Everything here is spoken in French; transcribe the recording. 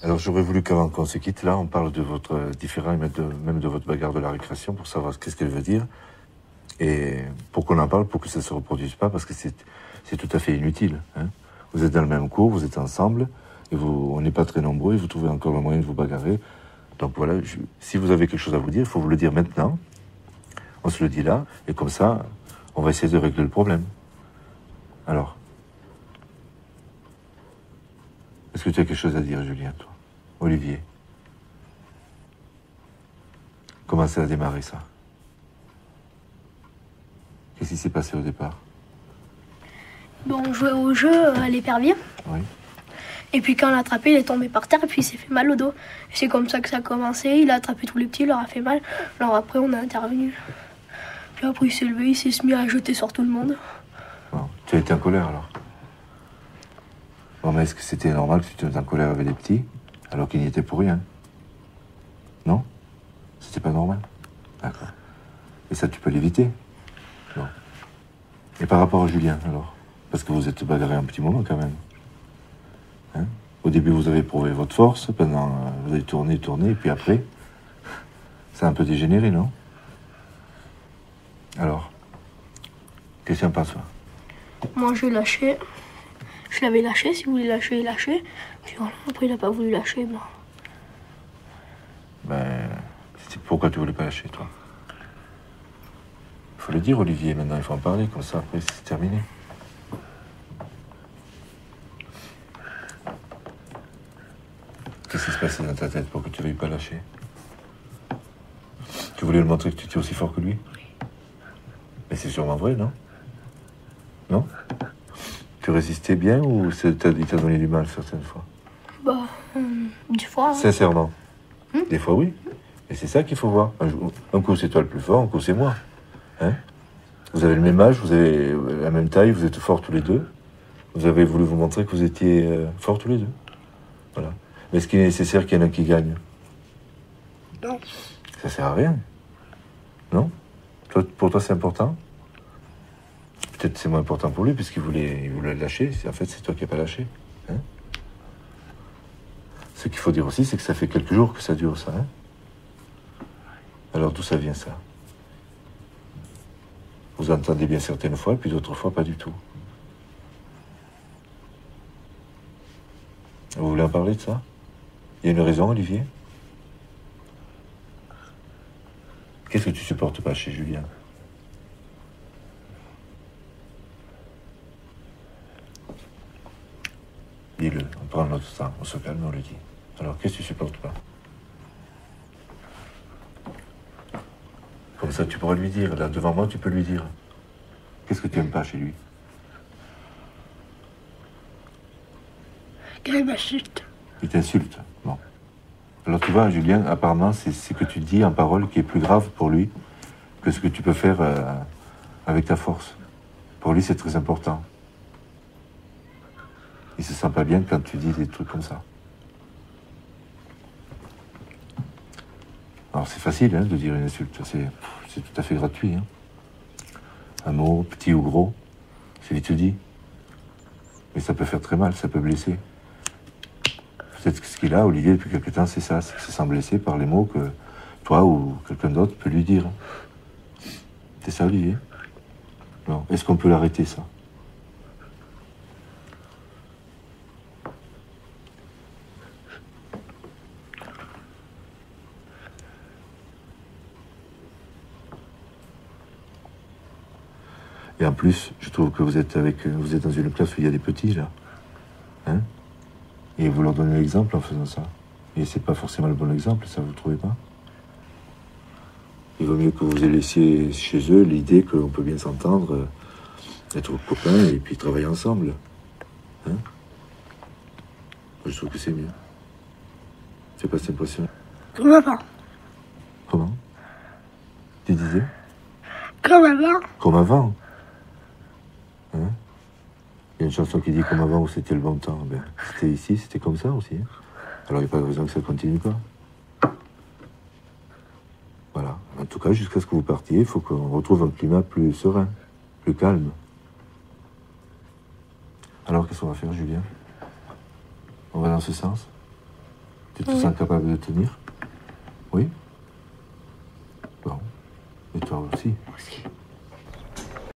Alors j'aurais voulu qu'avant qu'on se quitte, là, on parle de votre différend et même de votre bagarre de la récréation pour savoir qu'est-ce qu'elle veut dire. Et pour qu'on en parle, pour que ça ne se reproduise pas, parce que c'est tout à fait inutile. Hein. Vous êtes dans le même cours, vous êtes ensemble, et on n'est pas très nombreux, et vous trouvez encore le moyen de vous bagarrer. Donc voilà, si vous avez quelque chose à vous dire, il faut vous le dire maintenant. On se le dit là, et comme ça, on va essayer de régler le problème. Alors, est-ce que tu as quelque chose à dire, Julien, toi? Olivier, comment ça a démarré, ça? Qu'est-ce qui s'est passé au départ? Bon, on jouait au jeu à l'épervier. Oui. Et puis quand on l'a attrapé, il est tombé par terre et puis il s'est fait mal au dos. Et c'est comme ça que ça a commencé. Il a attrapé tous les petits, il leur a fait mal. Alors après, on a intervenu. Puis après, il s'est levé, il s'est mis à jeter sur tout le monde. Bon, tu as été en colère, alors? Bon, mais est-ce que c'était normal que tu te mettes en colère avec les petits, alors qu'ils n'y étaient pour rien? Non? C'était pas normal? D'accord. Et ça, tu peux l'éviter? Non. Et par rapport à Julien, alors? Parce que vous êtes bagarré un petit moment, quand même. Hein? Au début, vous avez prouvé votre force, vous avez tourné, et puis après, ça a un peu dégénéré, non? Alors, qu'est-ce que tu en penses, toi? Moi, je l'ai lâché. Je l'avais lâché, si vous voulez lâcher, lâcher. Puis voilà, après, il n'a pas voulu lâcher. Bon. Ben, pourquoi tu voulais pas lâcher, toi? Il faut le dire, Olivier, maintenant, il faut en parler, comme ça, après, c'est terminé. Qu'est-ce qui se passait dans ta tête pour que tu ne veuilles pas lâcher? Tu voulais lui montrer que tu étais aussi fort que lui? Mais c'est sûrement vrai, non? Non? Tu résistais bien ou il t'a donné du mal certaines fois? Bah, des fois. Sincèrement? Des fois, oui. Et c'est ça qu'il faut voir. Un coup, c'est toi le plus fort, un coup, c'est moi. Hein? Vous avez le même âge, vous avez la même taille, vous êtes forts tous les deux. Vous avez voulu vous montrer que vous étiez forts tous les deux. Voilà. Mais est-ce qu'il est nécessaire qu'il y en ait un qui gagne? Non. Ça sert à rien. Non? Pour toi, c'est important? Peut-être c'est moins important pour lui, puisqu'il voulait le lâcher. En fait, c'est toi qui n'as pas lâché. Hein? Ce qu'il faut dire aussi, c'est que ça fait quelques jours que ça dure, ça. Hein? Alors, d'où ça vient, ça? Vous entendez bien certaines fois, puis d'autres fois, pas du tout. Vous voulez en parler de ça? Il y a une raison, Olivier? Qu'est-ce que tu supportes pas chez Julien? Dis-le, on prend notre temps, on se calme, on le dit. Alors, qu'est-ce que tu supportes pas? Comme ça, tu pourras lui dire. Là, devant moi, tu peux lui dire. Qu'est-ce que tu aimes pas chez lui? Il m'insulte. Il t'insulte. Bon. Alors, tu vois, Julien, apparemment, c'est ce que tu dis en parole qui est plus grave pour lui que ce que tu peux faire avec ta force. Pour lui, c'est très important. Il se sent pas bien quand tu dis des trucs comme ça. Alors c'est facile hein, de dire une insulte, c'est tout à fait gratuit. Hein. Un mot, petit ou gros, c'est vite dit. Mais ça peut faire très mal, ça peut blesser. Peut-être que ce qu'il a, Olivier, depuis quelque temps, c'est ça, c'est qu'il se sent blessé par les mots que toi ou quelqu'un d'autre peut lui dire. C'est ça, Olivier? Non. Est-ce qu'on peut l'arrêter, ça? Et en plus, je trouve que vous êtes dans une classe où il y a des petits, là. Hein? Et vous leur donnez l'exemple en faisant ça. Et c'est pas forcément le bon exemple, ça, vous trouvez pas? Il vaut mieux que vous laissiez chez eux l'idée qu'on peut bien s'entendre, être copains et puis travailler ensemble. Hein? Je trouve que c'est mieux. C'est pas cette impression? Comme avant. Comment? Tu disais? Comme avant. Comme avant? y a une chanson qui dit comme avant où c'était le bon temps. Ben, c'était ici, c'était comme ça aussi. Hein. Alors il n'y a pas de raison que ça continue pas. Voilà. En tout cas, jusqu'à ce que vous partiez, il faut qu'on retrouve un climat plus serein, plus calme. Alors qu'est-ce qu'on va faire, Julien? On va dans ce sens? Tu te sens capable de tenir? Oui? Bon. Et toi aussi? Aussi.